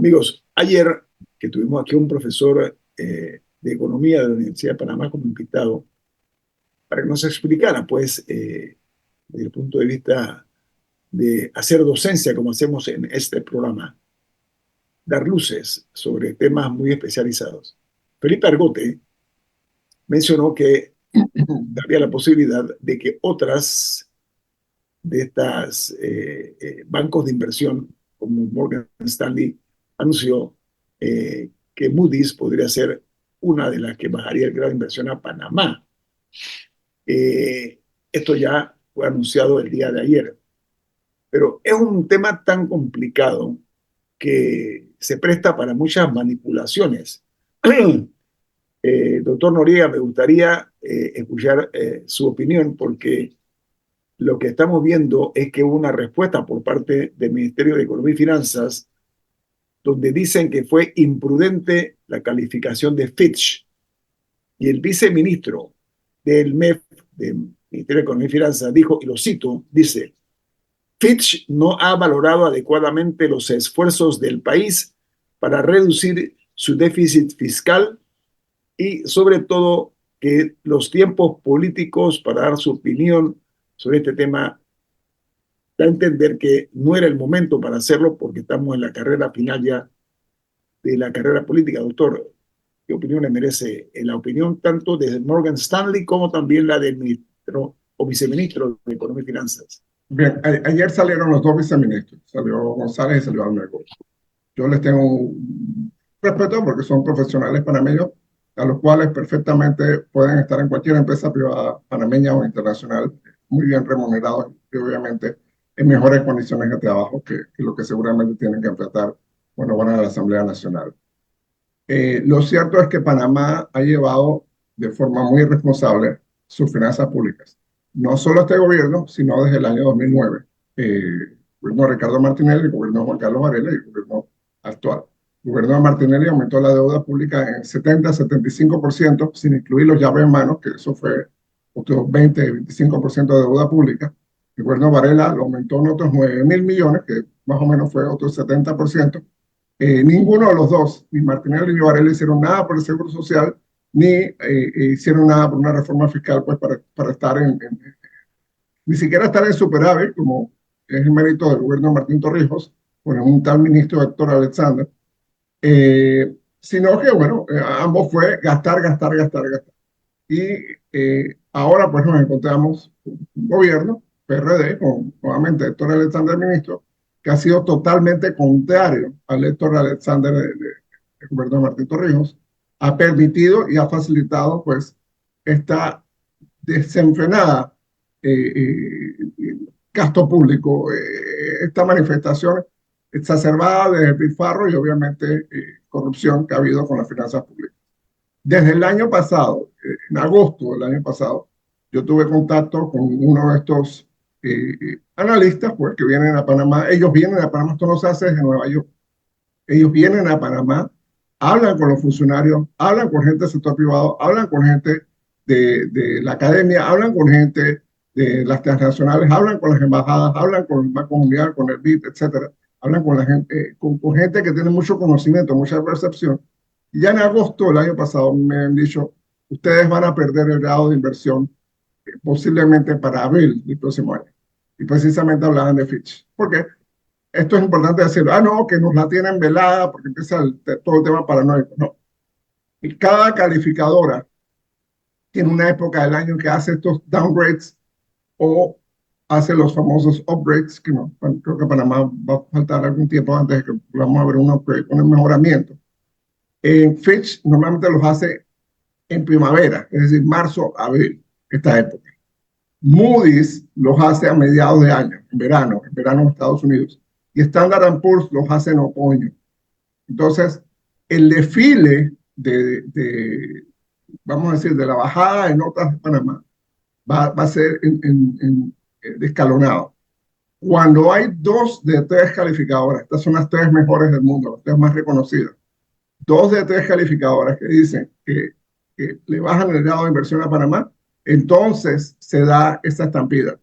Amigos, ayer que tuvimos aquí un profesor de economía de la Universidad de Panamá como invitado para que nos explicara, pues, desde el punto de vista de hacer docencia como hacemos en este programa, dar luces sobre temas muy especializados. Felipe Argote mencionó que había la posibilidad de que otras de estas bancos de inversión, como Morgan Stanley, anunció que Moody's podría ser una de las que bajaría el grado de inversión a Panamá. Esto ya fue anunciado el día de ayer, pero es un tema tan complicado que se presta para muchas manipulaciones. Doctor Noriega, me gustaría escuchar su opinión porque lo que estamos viendo es que hubo una respuesta por parte del Ministerio de Economía y Finanzas donde dicen que fue imprudente la calificación de Fitch y el viceministro del MEF, del Ministerio de Economía y Finanzas, dijo, y lo cito, dice, Fitch no ha valorado adecuadamente los esfuerzos del país para reducir su déficit fiscal y sobre todo que los tiempos políticos para dar su opinión sobre este tema da a entender que no era el momento para hacerlo porque estamos en la carrera final ya de la carrera política. Doctor, ¿qué opinión le merece la opinión tanto de Morgan Stanley como también la del ministro o viceministro de Economía y Finanzas? Bien, ayer salieron los dos viceministros, salió González y salió Almagro. Yo les tengo un respeto porque son profesionales panameños a los cuales perfectamente pueden estar en cualquier empresa privada panameña o internacional, muy bien remunerados y obviamente en mejores condiciones de trabajo que lo que seguramente tienen que enfrentar cuando van a la Asamblea Nacional. Lo cierto es que Panamá ha llevado de forma muy responsable sus finanzas públicas. No solo este gobierno, sino desde el año 2009. El gobierno de Ricardo Martinelli, el gobierno de Juan Carlos Varela y el gobierno actual. El gobierno de Martinelli aumentó la deuda pública en 70-75%, sin incluir los llaves en mano, que eso fue otro 20-25% de deuda pública. El gobierno de Varela lo aumentó en otros 9.000 millones, que más o menos fue otro 70%. Ninguno de los dos, ni Martinelli ni Varela, hicieron nada por el Seguro Social, ni hicieron nada por una reforma fiscal, pues para estar ni siquiera estar en superávit, como es el mérito del gobierno de Martín Torrijos, con un tal ministro Héctor Alexander, sino que, bueno, ambos fue gastar, gastar, gastar, gastar. Y ahora, pues nos encontramos un gobierno, PRD, con nuevamente Héctor Alexander ministro, que ha sido totalmente contrario al Héctor Alexander del gobierno de Martín Torrijos, ha permitido y ha facilitado pues esta desenfrenada gasto público, esta manifestación exacerbada de despilfarro y obviamente corrupción que ha habido con las finanzas públicas. Desde el año pasado, en agosto del año pasado, yo tuve contacto con uno de estos analistas pues, que vienen a Panamá. Ellos vienen a Panamá, esto no se hace desde Nueva York. Ellos vienen a Panamá, hablan con los funcionarios, hablan con gente del sector privado, hablan con gente de la academia, hablan con gente de las transnacionales, hablan con las embajadas, hablan con el Banco Mundial, con el BID, etcétera. Hablan con la gente, con gente que tiene mucho conocimiento, mucha percepción. Y ya en agosto del año pasado me han dicho, ustedes van a perder el grado de inversión posiblemente para abril del próximo año. Y precisamente hablaban de Fitch. ¿Por qué? Esto es importante decirlo. No, que nos la tienen velada porque empieza todo el tema paranoico. No. Y cada calificadora tiene una época del año que hace estos downgrades o hace los famosos upgrades, que no, creo que Panamá va a faltar algún tiempo antes de que vamos a ver un upgrade, un mejoramiento. Fitch normalmente los hace en primavera, es decir, marzo, abril, esta época. Moody's los hace a mediados de año, en verano en Estados Unidos. Y Standard Poor's los hace en otoño. Entonces, el desfile vamos a decir, de la bajada de notas de Panamá va a ser escalonado. Cuando hay 2 de 3 calificadoras, estas son las 3 mejores del mundo, las 3 más reconocidas, 2 de 3 calificadoras que dicen que le bajan el grado de inversión a Panamá, entonces se da esta estampida.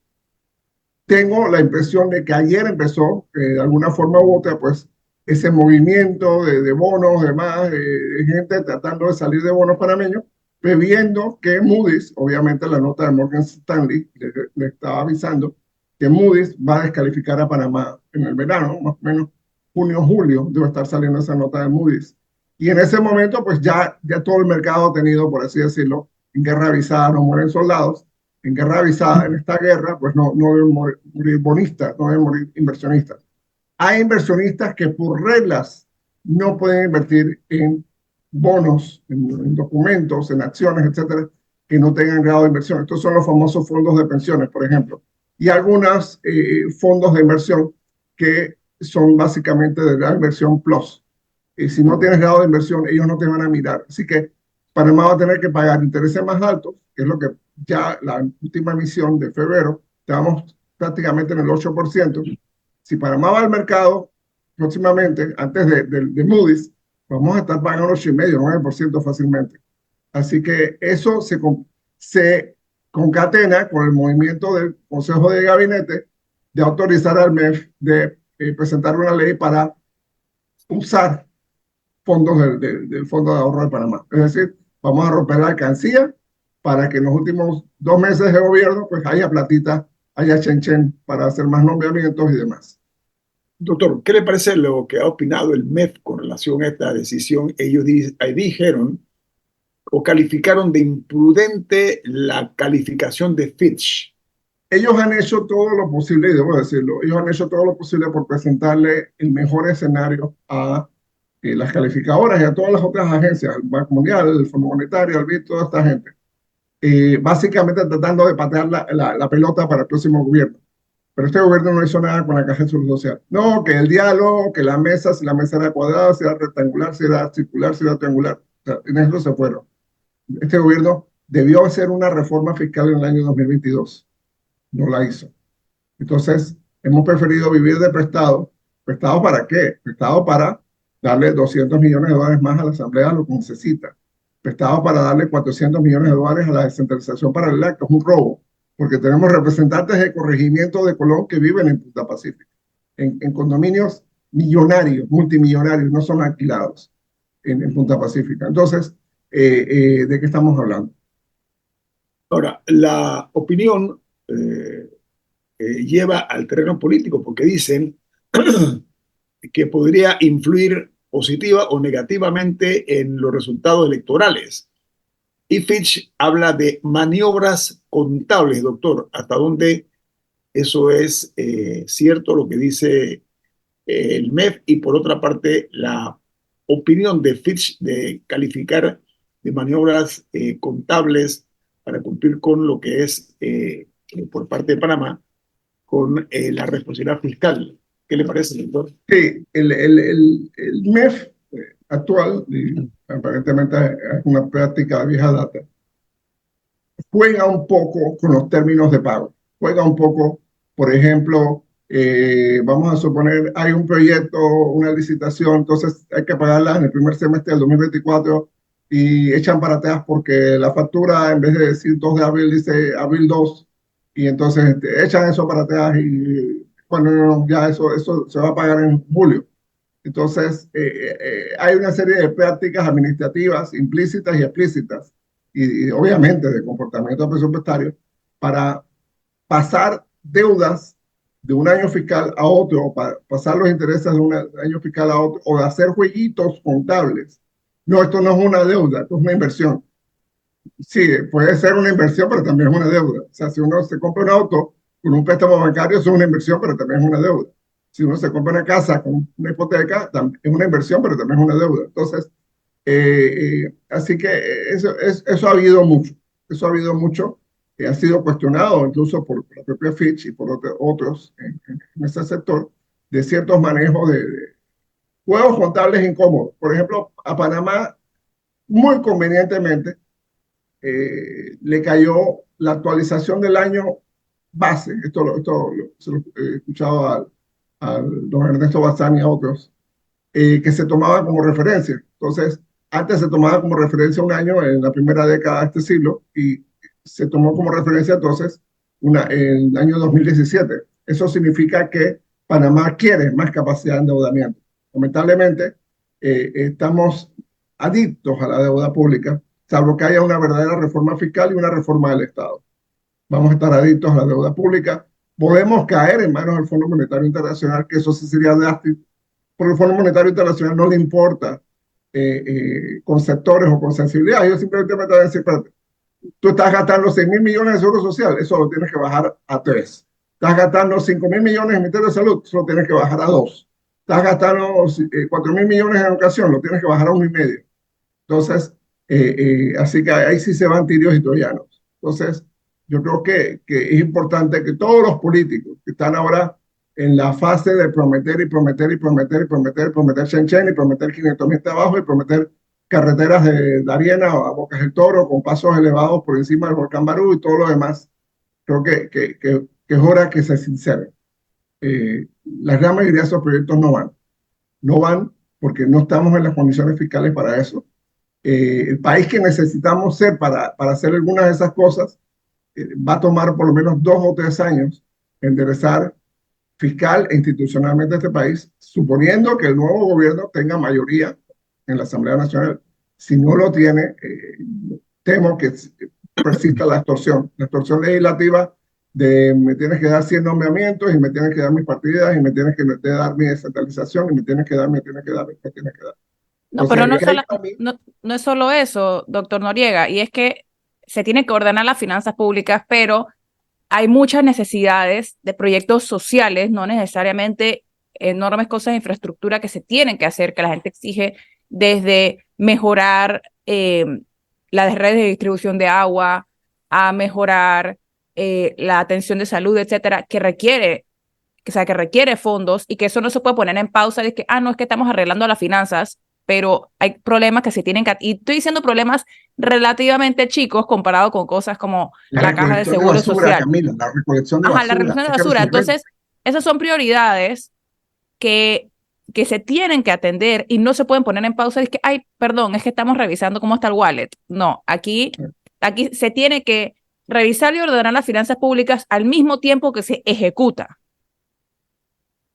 Tengo la impresión de que ayer empezó, de alguna forma u otra, pues, ese movimiento de bonos, demás, de gente tratando de salir de bonos panameños, previendo que Moody's, obviamente la nota de Morgan Stanley le estaba avisando que Moody's va a descalificar a Panamá en el verano, más o menos junio, julio, debe estar saliendo esa nota de Moody's. Y en ese momento, pues ya todo el mercado ha tenido, por así decirlo, en guerra avisada no mueren soldados, en guerra avisada, en esta guerra, pues no deben morir bonistas, no deben morir inversionistas. Hay inversionistas que por reglas no pueden invertir en bonos, en documentos, en acciones, etcétera, que no tengan grado de inversión. Estos son los famosos fondos de pensiones, por ejemplo. Y algunos fondos de inversión que son básicamente de la inversión plus. Y si no tienes grado de inversión, ellos no te van a mirar. Así que Panamá va a tener que pagar intereses más altos, que es lo que ya la última emisión de febrero, estábamos prácticamente en el 8%. Si Panamá va al mercado próximamente, antes de Moody's, vamos a estar pagando 8,5, 9% fácilmente. Así que eso se concatena con el movimiento del Consejo de Gabinete de autorizar al MEF de presentar una ley para usar fondos del Fondo de Ahorro de Panamá. Es decir, vamos a romper la alcancía para que en los últimos 2 meses de gobierno pues haya platita, haya chen para hacer más nombramientos y demás. Doctor, ¿qué le parece lo que ha opinado el MEF con relación a esta decisión? Ellos dijeron o calificaron de imprudente la calificación de Fitch. Ellos han hecho todo lo posible, y debo decirlo, ellos han hecho todo lo posible por presentarle el mejor escenario a las calificadoras y a todas las otras agencias, el Banco Mundial, el Fondo Monetario, el BID, toda esta gente. Básicamente tratando de patear la pelota para el próximo gobierno. Pero este gobierno no hizo nada con la Caja de Seguro Social. No, que el diálogo, que la mesa, si la mesa era cuadrada, si era rectangular, si era circular, si era triangular. O sea, en eso se fueron. Este gobierno debió hacer una reforma fiscal en el año 2022. No la hizo. Entonces, hemos preferido vivir de prestado. ¿Prestado para qué? Prestado para darle 200 millones de dólares más a la Asamblea, lo que necesita. Prestado para darle 400 millones de dólares a la descentralización paralela, que es un robo, porque tenemos representantes de corregimiento de Colón que viven en Punta Pacífico, en condominios millonarios, multimillonarios, no son alquilados en Punta Pacífica. Entonces, ¿de qué estamos hablando? Ahora, la opinión lleva al terreno político porque dicen que podría influir positiva o negativamente en los resultados electorales. Y Fitch habla de maniobras contables, doctor. ¿Hasta dónde eso es cierto lo que dice el MEF? Y por otra parte, la opinión de Fitch de calificar de maniobras contables para cumplir con lo que es por parte de Panamá, con la responsabilidad fiscal. ¿Qué le parece, doctor? Sí, el MEF actual, y aparentemente es una práctica de vieja data, juega un poco con los términos de pago. Juega un poco, por ejemplo, vamos a suponer, hay un proyecto, una licitación, entonces hay que pagarla en el primer semestre del 2024 y echan para atrás porque la factura, en vez de decir 2 de abril, dice abril 2, y entonces echan eso para atrás y bueno, ya eso se va a pagar en julio. Entonces, hay una serie de prácticas administrativas implícitas y explícitas y obviamente de comportamiento presupuestario para pasar deudas de un año fiscal a otro, o para pasar los intereses de un año fiscal a otro, o de hacer jueguitos contables. No, esto no es una deuda, esto es una inversión. Sí, puede ser una inversión, pero también es una deuda. O sea, si uno se compra un auto con un préstamo bancario, eso es una inversión, pero también es una deuda. Si uno se compra una casa con una hipoteca, es una inversión, pero también es una deuda. Entonces, así que eso ha habido mucho. Eso ha habido mucho. Ha sido cuestionado incluso por la propia Fitch y por otros en ese sector de ciertos manejos de juegos contables incómodos. Por ejemplo, a Panamá, muy convenientemente, le cayó la actualización del año base. Esto se lo he escuchado al don Ernesto Bazán y a otros, que se tomaba como referencia. Entonces, antes se tomaba como referencia un año en la primera década de este siglo y se tomó como referencia entonces en el año 2017. Eso significa que Panamá quiere más capacidad de endeudamiento. Lamentablemente, estamos adictos a la deuda pública, salvo que haya una verdadera reforma fiscal y una reforma del Estado. Vamos a estar adictos a la deuda pública. Podemos caer en manos del Fondo Monetario Internacional, que eso sí sería drástico, porque el Fondo Monetario Internacional no le importa con sectores o con sensibilidad. Ellos simplemente me van a decir, espérate, tú estás gastando 6.000 millones de seguro social, eso lo tienes que bajar a 3. Estás gastando 5.000 millones en Ministerio de Salud, eso lo tienes que bajar a 2. Estás gastando 4.000 millones en educación, lo tienes que bajar a 1,5. Entonces, así que ahí sí se van tirios y troyanos. Entonces, yo creo que es importante que todos los políticos que están ahora en la fase de prometer y prometer y prometer y prometer, prometer Chen y prometer 500,000 trabajos y prometer carreteras de Dariena a Bocas del Toro con pasos elevados por encima del volcán Barú y todo lo demás, creo que es hora que se sinceren. La gran mayoría de esos proyectos no van. No van porque no estamos en las condiciones fiscales para eso. El país que necesitamos ser para hacer algunas de esas cosas va a tomar por lo menos 2 o 3 años enderezar fiscal e institucionalmente este país, suponiendo que el nuevo gobierno tenga mayoría en la Asamblea Nacional. Si no lo tiene, temo que persista la extorsión legislativa de me tienes que dar 100 nombramientos y me tienes que dar mis partidas y me tienes que dar mi descentralización y me tienes que dar, me tienes que dar, me tienes que dar. No, Entonces, pero no, ahí para mí, no es solo eso, doctor Noriega, y es que se tiene que ordenar las finanzas públicas, pero hay muchas necesidades de proyectos sociales, no necesariamente enormes cosas de infraestructura que se tienen que hacer, que la gente exige, desde mejorar las redes de distribución de agua, a mejorar la atención de salud, etcétera, que requiere fondos y que eso no se puede poner en pausa de que, no, es que estamos arreglando las finanzas, pero hay problemas que se tienen que, y estoy diciendo problemas relativamente chicos comparado con cosas como la la caja de recolección de seguro basura, social. Camila, la recolección de Ajá, la basura, recolección de hay que basura. resolver. Entonces, esas son prioridades que, que se tienen que atender y no se pueden poner en pausa. Es que, ay, perdón, es que estamos revisando cómo está el wallet. No, aquí se tiene que revisar y ordenar las finanzas públicas al mismo tiempo que se ejecuta.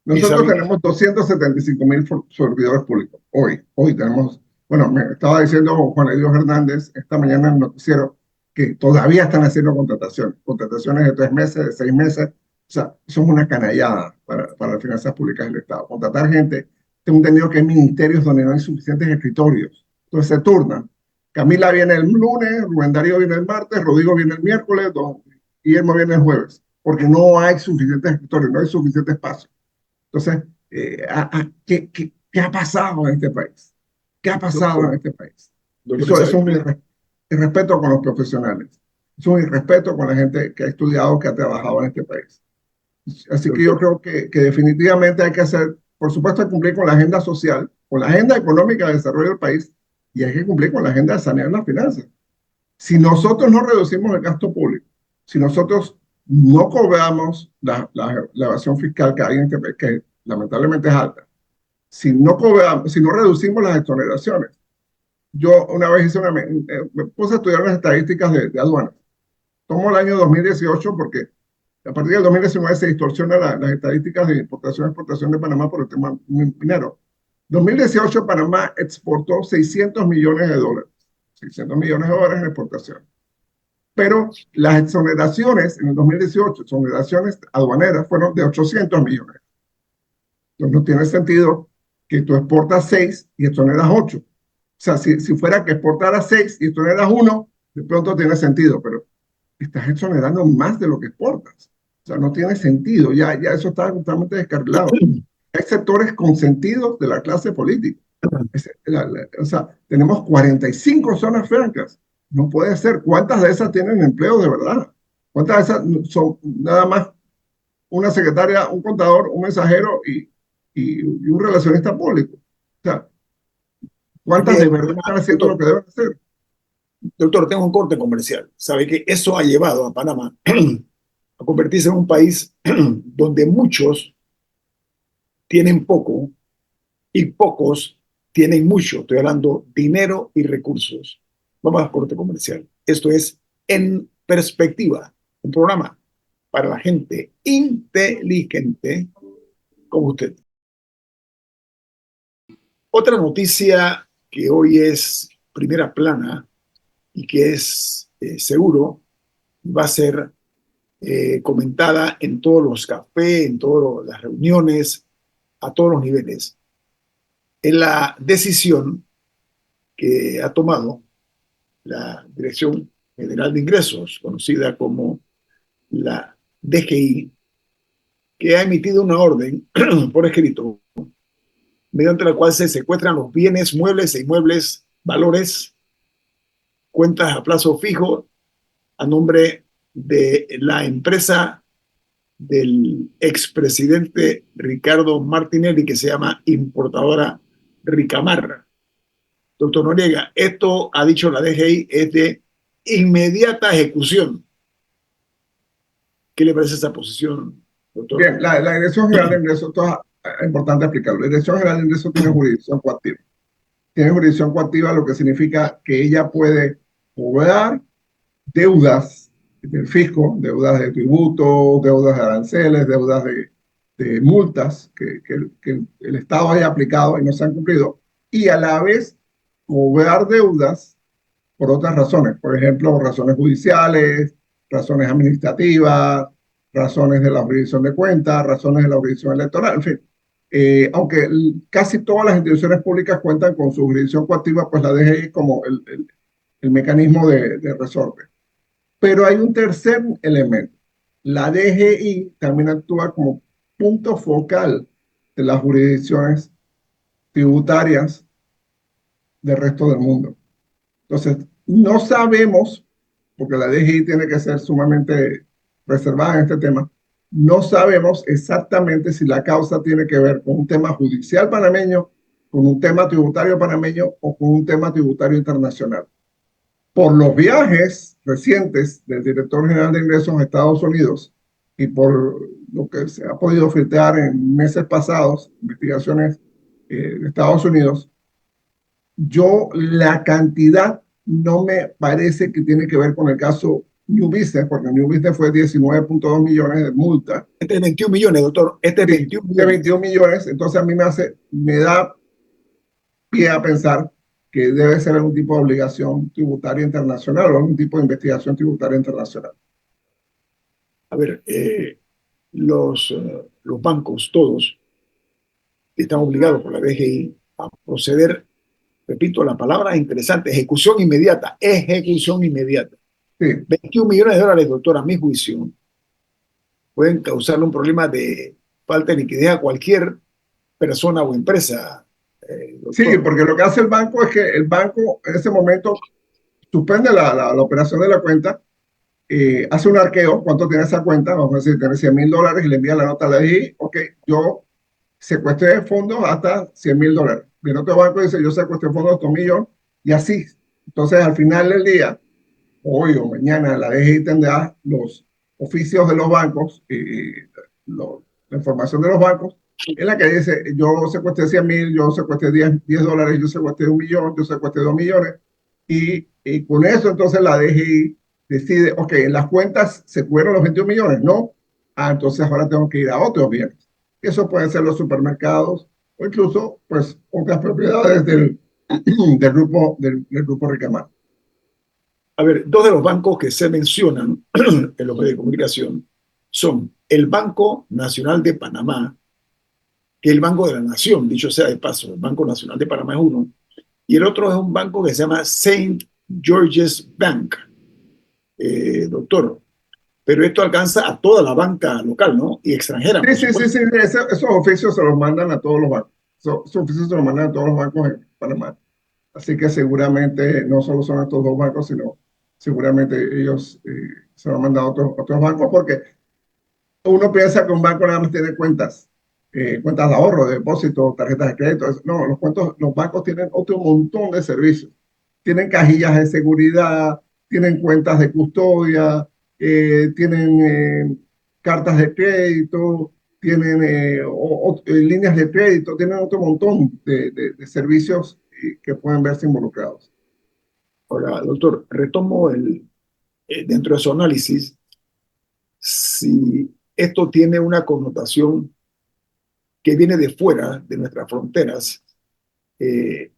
Y Nosotros saben, tenemos 275,000 servidores públicos. Hoy tenemos, bueno, me estaba diciendo Juan Edios Hernández esta mañana en el noticiero que todavía están haciendo contrataciones de 3 meses, de 6 meses. O sea, eso es una canallada para las finanzas públicas del Estado. Contratar gente, tengo entendido que hay ministerios donde no hay suficientes escritorios. Entonces se turnan. Camila viene el lunes, Rubén Darío viene el martes, Rodrigo viene el miércoles, Guillermo viene el jueves, porque no hay suficientes escritorios, no hay suficiente espacio. Entonces, ¿qué ha pasado en este país? ¿Qué ha pasado en doctor, este país? doctor Eso es Isabel, un irrespeto con los profesionales. Es un irrespeto con la gente que ha estudiado, que ha trabajado en este país. Así que yo doctor, creo que definitivamente hay que hacer, por supuesto, cumplir con la agenda social, con la agenda económica de desarrollo del país, y hay que cumplir con la agenda de sanear las finanzas. Si nosotros no reducimos el gasto público, si nosotros no cobramos la evasión fiscal que hay en este país, que lamentablemente es alta, si no reducimos las exoneraciones. Yo una vez me puse a estudiar las estadísticas de aduanas. Tomo el año 2018 porque a partir del 2019 se distorsionan las estadísticas de importación y exportación de Panamá por el tema minero. 2018 Panamá exportó 600 millones de dólares. 600 millones de dólares en exportación. Pero las exoneraciones en el 2018, exoneraciones aduaneras, fueron de 800 millones. Entonces no tiene sentido que tú exportas 6 y exoneras 8. O sea, si fuera que exportaras 6 y exoneras 1, de pronto tiene sentido, pero estás exonerando más de lo que exportas. O sea, no tiene sentido, ya eso está totalmente descarrilado. Hay sectores consentidos de la clase política. O sea, tenemos 45 zonas francas. No puede ser. ¿Cuántas de esas tienen empleo de verdad? ¿Cuántas de esas son nada más una secretaria, un contador, un mensajero y un relacionista público? O sea, ¿cuántas de también, verdad están haciendo lo que deben hacer? doctor, tengo un corte comercial. Sabe que eso ha llevado a Panamá a convertirse en un país donde muchos tienen poco y pocos tienen mucho. Estoy hablando dinero y recursos. Vamos al corte comercial. Esto es En Perspectiva, un programa para la gente inteligente como usted. Otra noticia que hoy es primera plana y que es seguro va a ser comentada en todos los cafés, en todas las reuniones, a todos los niveles. Es la decisión que ha tomado la Dirección General de Ingresos, conocida como la DGI, que ha emitido una orden por escrito mediante la cual se secuestran los bienes muebles e inmuebles, valores, cuentas a plazo fijo a nombre de la empresa del expresidente Ricardo Martinelli, que se llama Importadora Ricamar. Doctor Noriega, esto ha dicho la DGI, es de inmediata ejecución. ¿Qué le parece esa posición, doctor? Bien, la Dirección General de Ingresos, esto es importante explicarlo. La Dirección General de Ingresos tiene jurisdicción coactiva. Tiene jurisdicción coactiva, lo que significa que ella puede cobrar deudas del fisco, deudas de tributos, deudas de aranceles, deudas de multas que el Estado haya aplicado y no se han cumplido, y a la vez cobrar deudas por otras razones, por ejemplo, razones judiciales, razones administrativas, razones de la jurisdicción de cuentas, razones de la jurisdicción electoral, en fin. Aunque casi todas las instituciones públicas cuentan con su jurisdicción coactiva, pues la DGI como el mecanismo de resorte. Pero hay un tercer elemento. La DGI también actúa como punto focal de las jurisdicciones tributarias del resto del mundo. Entonces, no sabemos, porque la DGI tiene que ser sumamente reservada en este tema, no sabemos exactamente si la causa tiene que ver con un tema judicial panameño, con un tema tributario panameño o con un tema tributario internacional. Por los viajes recientes del director general de ingresos a Estados Unidos y por lo que se ha podido filtrar en meses pasados, investigaciones de Estados Unidos, la cantidad no me parece que tiene que ver con el caso New Business, porque New Business fue 19.2 millones de multa. Este es 21 millones, doctor. Este es 21 millones. De 21 millones, entonces a mí me da pie a pensar que debe ser algún tipo de obligación tributaria internacional o algún tipo de investigación tributaria internacional. A ver, los bancos, todos, están obligados por la DGI a proceder, repito, la palabra es interesante, ejecución inmediata, ejecución inmediata. Sí. 21 millones de dólares, doctor, a mi juicio, pueden causarle un problema de falta de liquidez a cualquier persona o empresa. Sí, porque lo que hace el banco es que el banco en ese momento suspende la operación de la cuenta, hace un arqueo, ¿cuánto tiene esa cuenta? Vamos a decir, tiene $100,000 y le envía la nota a la DGI, ok, yo secuestré fondos hasta $100,000. Viene otro banco y dice, yo secuestré fondos hasta 1 millón, y así. Entonces, al final del día, hoy o mañana, la DGI tendrá los oficios de los bancos, la información de los bancos, en la que dice, yo secuestré 100,000, yo secuestré $10, yo secuestré 1 millón, yo secuestré 2 millones, y con eso entonces la DGI decide, ok, en las cuentas se fueron los 21 millones, ¿no? Entonces ahora tengo que ir a otros bienes. Eso pueden ser los supermercados o incluso, pues, otras propiedades del grupo Ricamar. A ver, dos de los bancos que se mencionan en los medios de comunicación son el Banco Nacional de Panamá, que es el Banco de la Nación, dicho sea de paso, el Banco Nacional de Panamá es uno, y el otro es un banco que se llama St. George's Bank, doctor. Pero esto alcanza a toda la banca local, ¿no? Y extranjera. Sí. Esos oficios se los mandan a todos los bancos. Esos oficios se los mandan a todos los bancos en Panamá. Así que seguramente no solo son estos dos bancos, sino seguramente ellos se lo han mandado a otros bancos, porque uno piensa que un banco nada más tiene cuentas de ahorro, de depósito, tarjetas de crédito. No, los bancos tienen otro montón de servicios. Tienen cajillas de seguridad, tienen cuentas de custodia, tienen cartas de crédito, tienen líneas de crédito, tienen otro montón de servicios que pueden verse involucrados. Ahora, doctor, retomo dentro de su análisis, si esto tiene una connotación que viene de fuera de nuestras fronteras,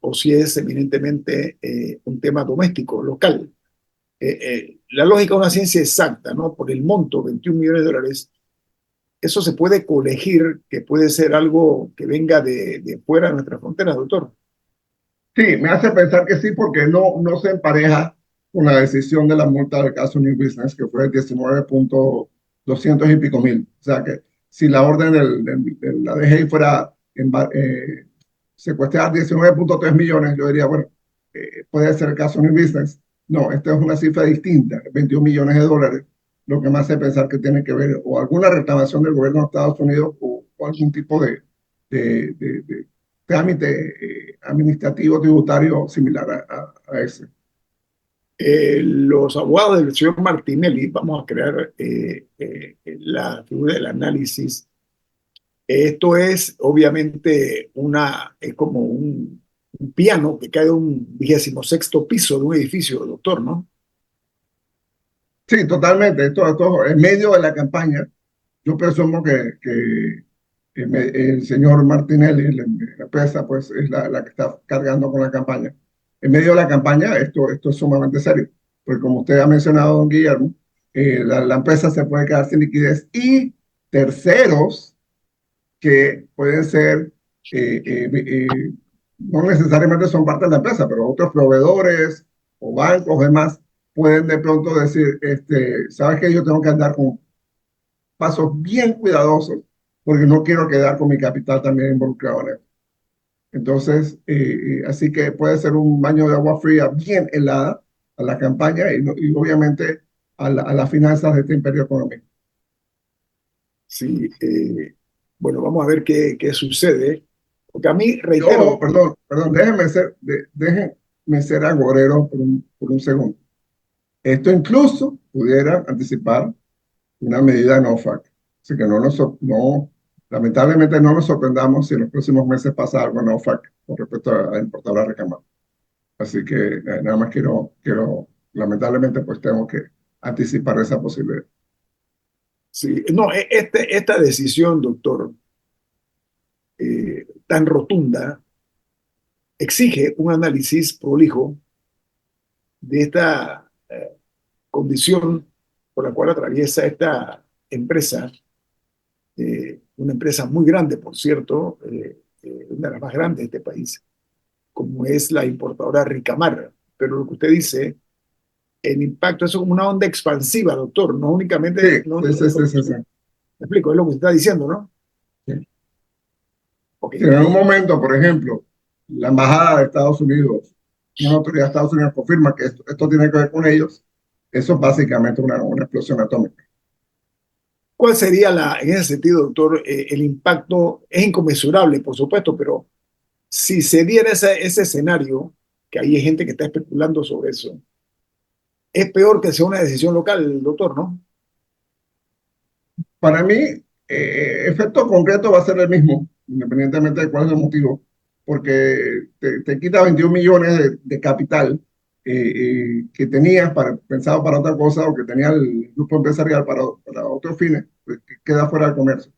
o si es eminentemente un tema doméstico, local. La lógica es una ciencia exacta, ¿no? Por el monto, 21 millones de dólares, eso se puede colegir que puede ser algo que venga de fuera de nuestras fronteras, doctor. Sí, me hace pensar que sí, porque no se empareja con la decisión de la multa del caso New Business, que fue 19.200 y pico mil. O sea que si la orden de la DGI fuera secuestrar 19.3 millones, yo diría, bueno, puede ser el caso New Business. No, esta es una cifra distinta, 21 millones de dólares, lo que me hace pensar que tiene que ver o alguna reclamación del gobierno de Estados Unidos o algún tipo de trámite administrativo tributario similar a ese. Los abogados del señor Martinelli, vamos a crear la figura del análisis. Esto es obviamente es como un piano que cae de un 26º piso de un edificio, doctor, ¿no? Sí, totalmente. Esto en medio de la campaña, yo presumo que el señor Martinelli, la empresa, pues es la que está cargando con la campaña. En medio de la campaña, esto es sumamente serio, porque como usted ha mencionado, don Guillermo, la empresa se puede quedar sin liquidez y terceros que pueden ser, no necesariamente son parte de la empresa, pero otros proveedores o bancos o demás pueden de pronto decir, sabes que yo tengo que andar con pasos bien cuidadosos porque no quiero quedar con mi capital también involucrado en él. Entonces, así que puede ser un baño de agua fría bien helada a la campaña y obviamente a las finanzas de este imperio económico. Sí, bueno, vamos a ver qué sucede. Porque a mí, Yo, reitero, perdón, déjenme ser agorero por un segundo. Esto incluso pudiera anticipar una medida no OFAC. Así que lamentablemente no nos sorprendamos si en los próximos meses pasa algo en OFAC con respecto a importadora reclamada. Así que nada más lamentablemente pues tengo que anticipar esa posibilidad. sí, no, esta decisión, doctor, tan rotunda, exige un análisis prolijo de esta condición por la cual atraviesa esta empresa, una empresa muy grande, por cierto, una de las más grandes de este país, como es la importadora Ricamar. Pero lo que usted dice, el impacto es como una onda expansiva, doctor, no Sí, únicamente, no, sí, sí, sí, sí, sí. me explico, es lo que usted está diciendo, ¿no? Sí. Ok. Si en algún momento, por ejemplo, la embajada de Estados Unidos, una autoridad de Estados Unidos confirma que esto tiene que ver con ellos, eso es básicamente una explosión atómica. ¿Cuál sería en ese sentido, doctor, el impacto? Es inconmensurable, por supuesto, pero si se diera ese escenario, que hay gente que está especulando sobre eso, es peor que sea una decisión local, doctor, ¿no? Para mí, efecto concreto va a ser el mismo, independientemente de cuál es el motivo, porque te quita 21 millones de capital que tenías pensado para otra cosa o que tenía el grupo empresarial para otros fines, pues, que queda fuera del comercio.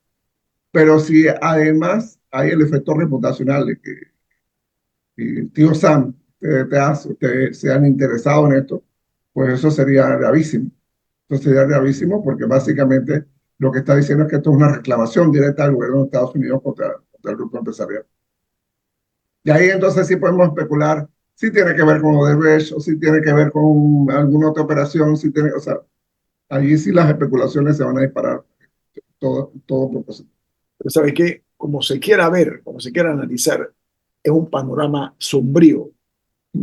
Pero si además hay el efecto reputacional de que tío Sam, ustedes se han interesado en esto, pues eso sería gravísimo. Eso sería gravísimo porque básicamente lo que está diciendo es que esto es una reclamación directa del gobierno de Estados Unidos contra el grupo empresarial. Y ahí entonces sí podemos especular si tiene que ver con Odebrecht o si tiene que ver con alguna otra operación, si tiene, o sea, allí sí las especulaciones se van a disparar todo propósito. Pero sabe que, como se quiera ver, como se quiera analizar, es un panorama sombrío.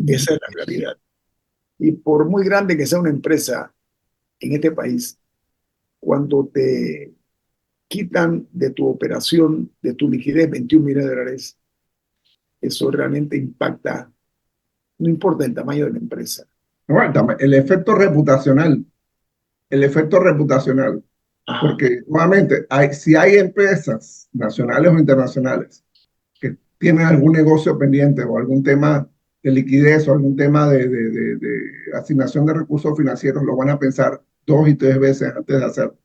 Esa es la realidad. Y por muy grande que sea una empresa en este país, cuando te quitan de tu operación, de tu liquidez, 21 millones de dólares, eso realmente impacta, no importa el tamaño de la empresa. Bueno, el efecto reputacional. Ajá. Porque nuevamente, si hay empresas nacionales o internacionales que tienen algún negocio pendiente o algún tema de liquidez o algún tema de asignación de recursos financieros, lo van a pensar 2 y 3 veces antes de hacerlo.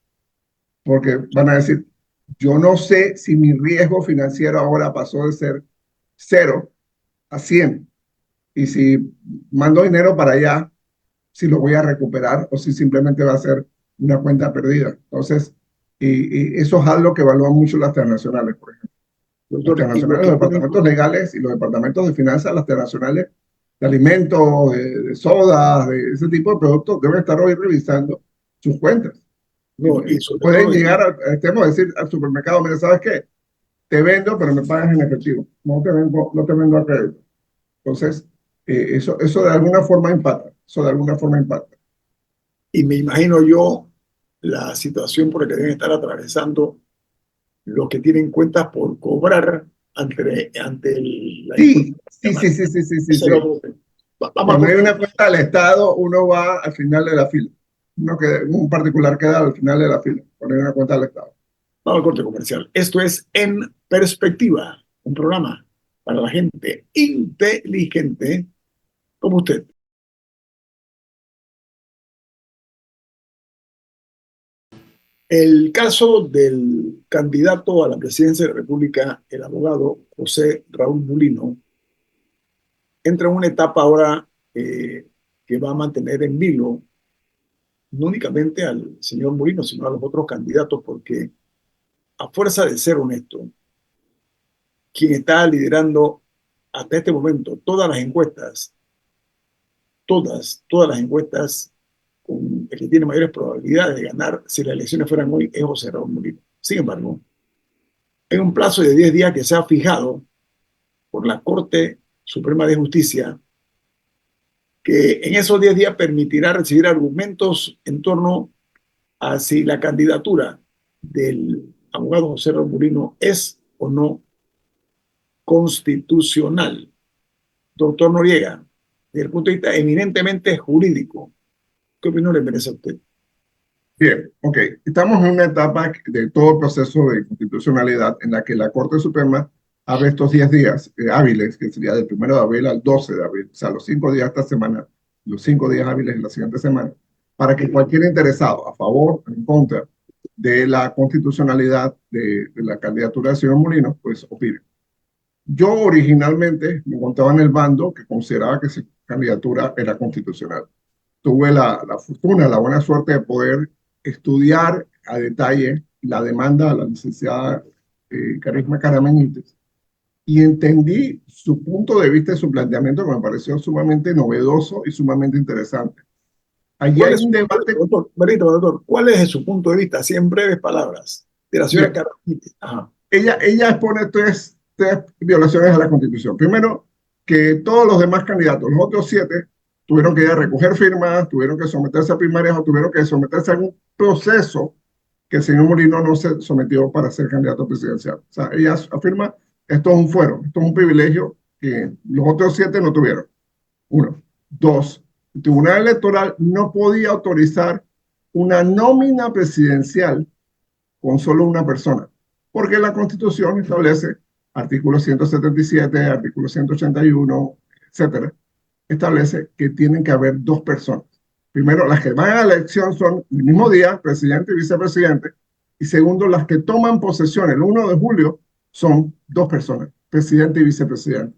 Porque van a decir, yo no sé si mi riesgo financiero ahora pasó de ser 0 a 100. Y si mando dinero para allá, si lo voy a recuperar o si simplemente va a ser una cuenta perdida. Entonces, y eso es algo que evalúan mucho las transnacionales, por ejemplo. Las Doctor, y lo transnacionales, que los tienen, departamentos legales y los departamentos de finanzas, las transnacionales de alimentos, de sodas, de ese tipo de productos, deben estar hoy revisando sus cuentas. no, y sobre Pueden todo, llegar al extremo de decir al supermercado, mira, ¿sabes qué? Te vendo, pero me pagas en efectivo. No te vendo a crédito. Entonces, eso de alguna forma impacta. Eso de alguna forma impacta. y me imagino yo la situación por la que deben estar atravesando los que tienen cuentas por cobrar la Sí, disculpa. sí, sí, sí, sí, sí, sí, Ese es el sí. otro tema. Vamos a Cuando hay cortar, una cuenta del Estado, uno va al final de la fila. Un particular queda al final de la fila, cuando hay una cuenta del Estado. vamos al corte comercial. Esto es En Perspectiva, un programa para la gente inteligente como usted. El caso del candidato a la presidencia de la República, el abogado José Raúl Mulino, entra en una etapa ahora que va a mantener en vilo no únicamente al señor Mulino, sino a los otros candidatos, porque a fuerza de ser honesto, quien está liderando hasta este momento todas las encuestas, todas las encuestas con el que tiene mayores probabilidades de ganar si las elecciones fueran hoy es José Raúl Mulino. Sin embargo, en un plazo de 10 días que se ha fijado por la Corte Suprema de Justicia, que en esos 10 días permitirá recibir argumentos en torno a si la candidatura del abogado José Raúl Mulino es o no constitucional. Doctor Noriega, desde el punto de vista eminentemente jurídico, ¿qué opinión le merece a usted? Bien, ok. Estamos en una etapa de todo el proceso de constitucionalidad en la que la Corte Suprema abre estos 10 días hábiles, que sería del 1 de abril al 12 de abril, o sea, los 5 días de esta semana, los 5 días hábiles de la siguiente semana, para que cualquier interesado a favor o en contra de la constitucionalidad de la candidatura del señor Molino, pues opine. Yo originalmente me encontraba en el bando que consideraba que su candidatura era constitucional. Tuve la fortuna, la buena suerte de poder estudiar a detalle la demanda de la licenciada Carisma Caramenítes y entendí su punto de vista y su planteamiento que me pareció sumamente novedoso y sumamente interesante. Allí ¿Cuál hay es un su punto de debate. vista, doctor? Benito, doctor, ¿cuál es su punto de vista? Así en breves palabras, de la señora Bien, Carmen. Ajá. ella expone tres violaciones a la Constitución. Primero, que todos los demás candidatos, los otros 7, tuvieron que ir a recoger firmas, tuvieron que someterse a primarias o tuvieron que someterse a un proceso que el señor Molino no se sometió para ser candidato presidencial. O sea, ella afirma, esto es un fuero, esto es un privilegio que los otros 7 no tuvieron. Uno. Dos, el Tribunal Electoral no podía autorizar una nómina presidencial con solo una persona, porque la Constitución establece, artículo 177, artículo 181, etcétera, establece que tienen que haber 2 personas. Primero, las que van a la elección son el mismo día, presidente y vicepresidente, y segundo, las que toman posesión el 1 de julio son 2 personas, presidente y vicepresidente.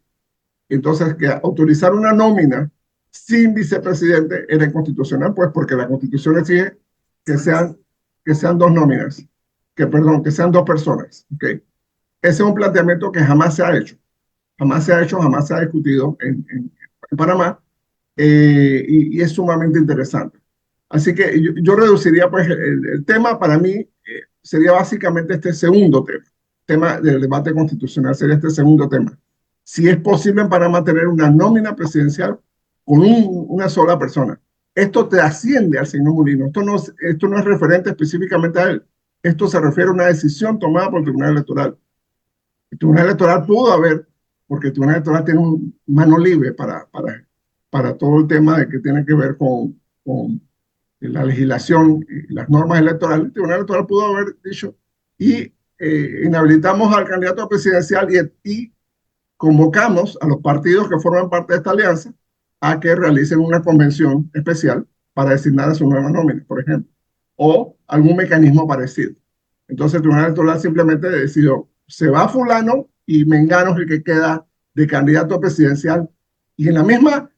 Entonces, que autorizar una nómina sin vicepresidente era inconstitucional, pues porque la Constitución exige que sean 2 nóminas, que sean 2 personas. ¿Okay? Ese es un planteamiento que jamás se ha hecho, jamás se ha discutido en Panamá, y es sumamente interesante. Así que yo reduciría, pues, el tema para mí sería básicamente este segundo tema del debate constitucional, sería este segundo tema. Si es posible en Panamá tener una nómina presidencial con una sola persona. Esto te asciende al señor Molino. Esto no es referente específicamente a él. Esto se refiere a una decisión tomada por el Tribunal Electoral. El Tribunal Electoral pudo haber, porque el Tribunal Electoral tiene un mano libre para todo el tema de que tiene que ver con la legislación y las normas electorales. El Tribunal Electoral pudo haber dicho, y inhabilitamos al candidato presidencial y convocamos a los partidos que forman parte de esta alianza a que realicen una convención especial para designar a su nueva nómina, por ejemplo, o algún mecanismo parecido. Entonces el Tribunal Electoral simplemente decidió, se va fulano y Mengano es el que queda de candidato presidencial. Y en la misma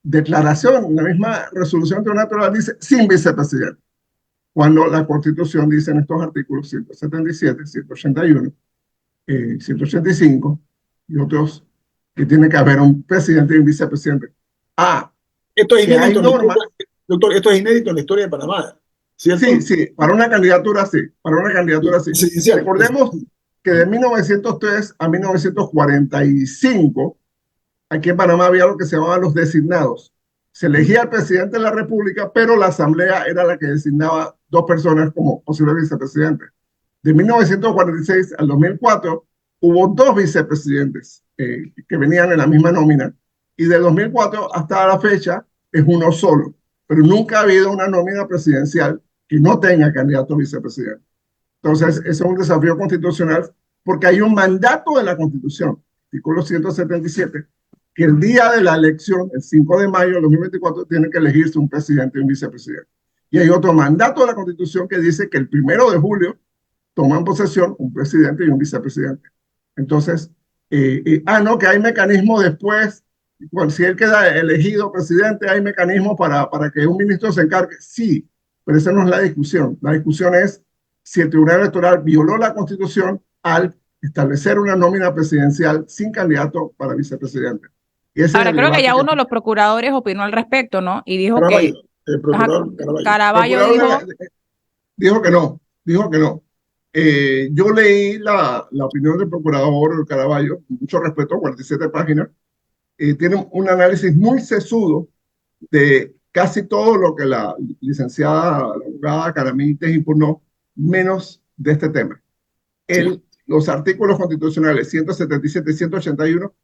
declaración, en la misma resolución tribunal dice sin vicepresidente, cuando la Constitución dice en estos artículos 177, 181, 185 y otros que tiene que haber un presidente y un vicepresidente. Esto es Que hay inédito, normas. doctor, esto es inédito en la historia de Panamá, ¿cierto? Sí, para una candidatura sí, para una candidatura sí. Recordemos que de 1903 a 1945, aquí en Panamá había lo que se llamaban los designados. Se elegía al presidente de la República, pero la Asamblea era la que designaba dos personas como posible vicepresidente. De 1946 al 2004 hubo dos vicepresidentes que venían en la misma nómina, y de 2004 hasta la fecha es uno solo, pero nunca ha habido una nómina presidencial que no tenga candidato a vicepresidente. Entonces, ese es un desafío constitucional porque hay un mandato de la Constitución, artículo 177, que el día de la elección, el 5 de mayo de 2024, tiene que elegirse un presidente y un vicepresidente. Y hay otro mandato de la Constitución que dice que el 1 de julio toman posesión un presidente y un vicepresidente. Entonces, no, que hay mecanismos después, si él queda elegido presidente, hay mecanismos para que un ministro se encargue. Sí, pero esa no es la discusión. La discusión es si el Tribunal Electoral violó la Constitución al establecer una nómina presidencial sin candidato para vicepresidente. Ahora, creo que ya uno de los procuradores opinó al respecto, ¿no? Y dijo Caraballo, que... el procurador Caraballo dijo que no. Yo leí la opinión del procurador Caraballo, mucho respeto, 47 páginas. Tiene un análisis muy sesudo de casi todo lo que la licenciada, la abogada Caramites impugnó, menos de este tema. Los artículos constitucionales 177 y 181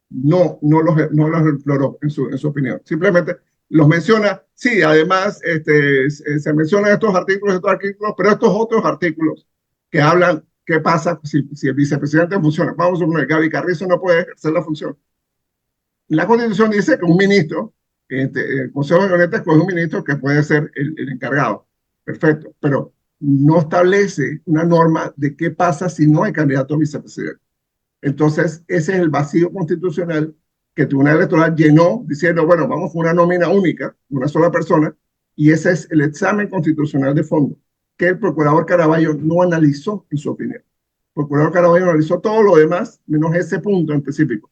no los exploró en su opinión. Simplemente los menciona, sí, además se mencionan estos artículos, pero estos otros artículos que hablan qué pasa si el vicepresidente funciona. Vamos a suponer que Gaby Carrizo no puede ejercer la función. La Constitución dice que un ministro, el Consejo de Gabinete escoge un ministro que puede ser el encargado. Perfecto, pero no establece una norma de qué pasa si no hay candidato a vicepresidente. Entonces, ese es el vacío constitucional que el Tribunal Electoral llenó diciendo, bueno, vamos con una nómina única, una sola persona, y ese es el examen constitucional de fondo, que el procurador Caraballo no analizó en su opinión. El procurador Caraballo analizó todo lo demás, menos ese punto en específico,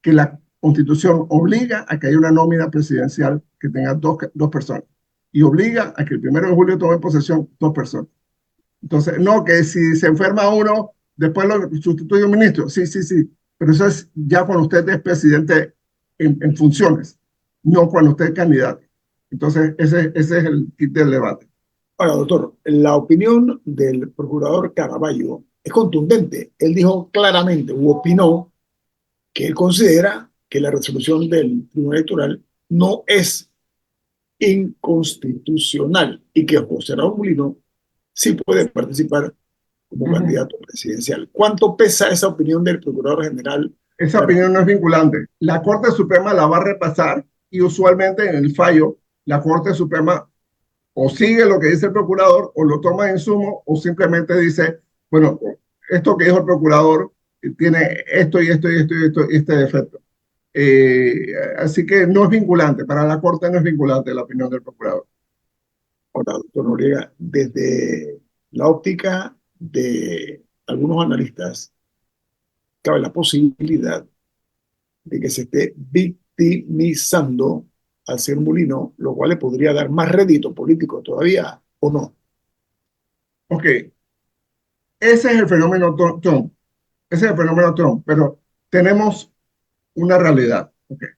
que la Constitución obliga a que haya una nómina presidencial que tenga dos personas, y obliga a que el 1 de julio tome posesión dos personas. Entonces, no, que si se enferma uno, después lo sustituye un ministro. Sí, pero eso es ya cuando usted es presidente en funciones, no cuando usted es candidato. Entonces, ese es el kit del debate. Ahora, doctor, la opinión del procurador Caraballo es contundente. Él dijo claramente, u opinó, que él considera que la resolución del Tribunal Electoral no es inconstitucional y que José Raúl Mulino sí puede participar como candidato presidencial. ¿Cuánto pesa esa opinión del Procurador General? Esa opinión no es vinculante. La Corte Suprema la va a repasar y usualmente en el fallo la Corte Suprema o sigue lo que dice el procurador o lo toma en sumo o simplemente dice, bueno, esto que dijo el procurador tiene esto y esto y esto y esto y este defecto. Así que no es vinculante. Para la Corte no es vinculante la opinión del procurador. Ahora, doctor Noriega, desde la óptica de algunos analistas, cabe la posibilidad de que se esté victimizando al señor Mulino, lo cual le podría dar más rédito político todavía, ¿o no? Ok. Ese es el fenómeno Trump. Ese es el fenómeno Trump, pero tenemos una realidad. Okay.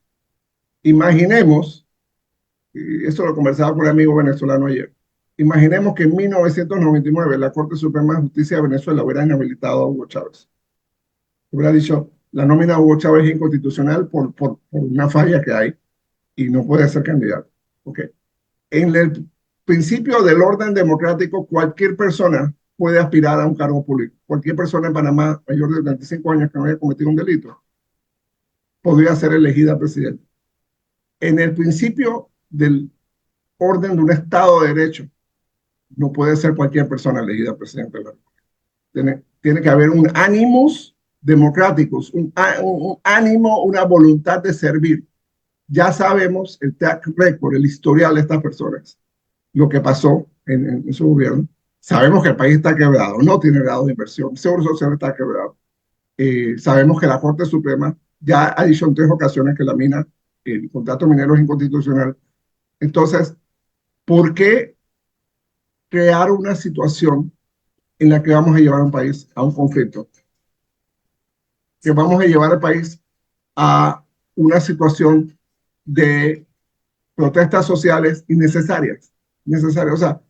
Imaginemos, y eso lo conversaba con un amigo venezolano ayer, imaginemos que en 1999 la Corte Suprema de Justicia de Venezuela hubiera inhabilitado a Hugo Chávez. Hubiera dicho, la nómina de Hugo Chávez es inconstitucional por una falla que hay y no puede ser candidato. Okay. En el principio del orden democrático, cualquier persona puede aspirar a un cargo público. Cualquier persona en Panamá mayor de 35 años que no haya cometido un delito podría ser elegida presidente. En el principio del orden de un Estado de Derecho, no puede ser cualquier persona elegida presidente de la República. Tiene que haber un animus democráticos, un ánimo, una voluntad de servir. Ya sabemos el track record, el historial de estas personas, lo que pasó en su gobierno. Sabemos que el país está quebrado, no tiene grado de inversión, el Seguro Social está quebrado. Sabemos que la Corte Suprema ya ha dicho en 3 ocasiones que el contrato minero es inconstitucional. Entonces, ¿por qué crear una situación en la que vamos a llevar a un país a un conflicto? Que vamos a llevar al país a una situación de protestas sociales innecesarias. O sea,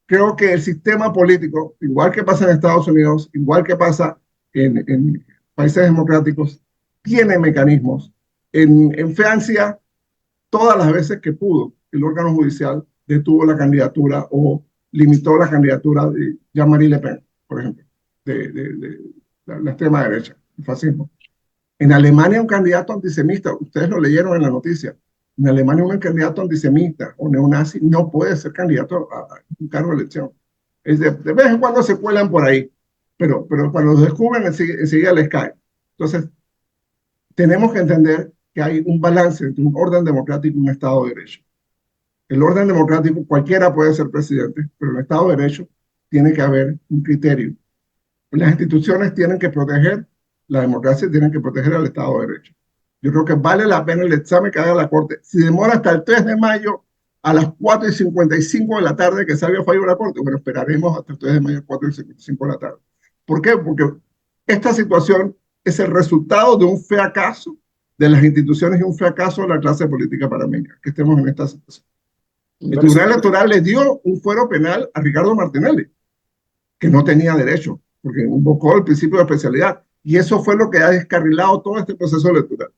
creo que el sistema político, igual que pasa en Estados Unidos, igual que pasa en países democráticos, tiene mecanismos. En Francia, todas las veces que pudo, el órgano judicial detuvo la candidatura o limitó la candidatura de Jean-Marie Le Pen, por ejemplo, de la extrema derecha, el fascismo. En Alemania un candidato antisemita, ustedes lo leyeron en la noticia, en Alemania un candidato antisemita o neonazi no puede ser candidato a un cargo de elección. De vez en cuando se cuelan por ahí, pero cuando los descubren enseguida les cae. Entonces, tenemos que entender que hay un balance entre un orden democrático y un Estado de Derecho. El orden democrático, cualquiera puede ser presidente, pero en el Estado de Derecho tiene que haber un criterio. Las instituciones tienen que proteger la democracia, tienen que proteger al Estado de Derecho. Yo creo que vale la pena el examen que haga la Corte. Si demora hasta el 3 de mayo a las 4:55 de la tarde que salga el fallo de la Corte, bueno, esperaremos hasta el 3 de mayo a las 4:55 de la tarde. ¿Por qué? Porque esta situación es el resultado de un fracaso de las instituciones y un fracaso de la clase política panameña, que estemos en esta situación. El Tribunal Electoral le dio un fuero penal a Ricardo Martinelli, que no tenía derecho, porque invocó el principio de especialidad. Y eso fue lo que ha descarrilado todo este proceso electoral.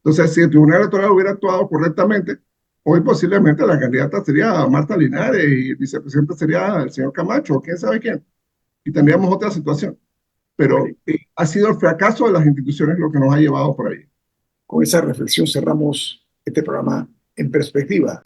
Entonces, si el Tribunal Electoral hubiera actuado correctamente, hoy posiblemente la candidata sería Marta Linares y el vicepresidente sería el señor Camacho, o quién sabe quién. Y tendríamos otra situación. Pero ha sido el fracaso de las instituciones lo que nos ha llevado por ahí. Con esa reflexión cerramos este programa En Perspectiva.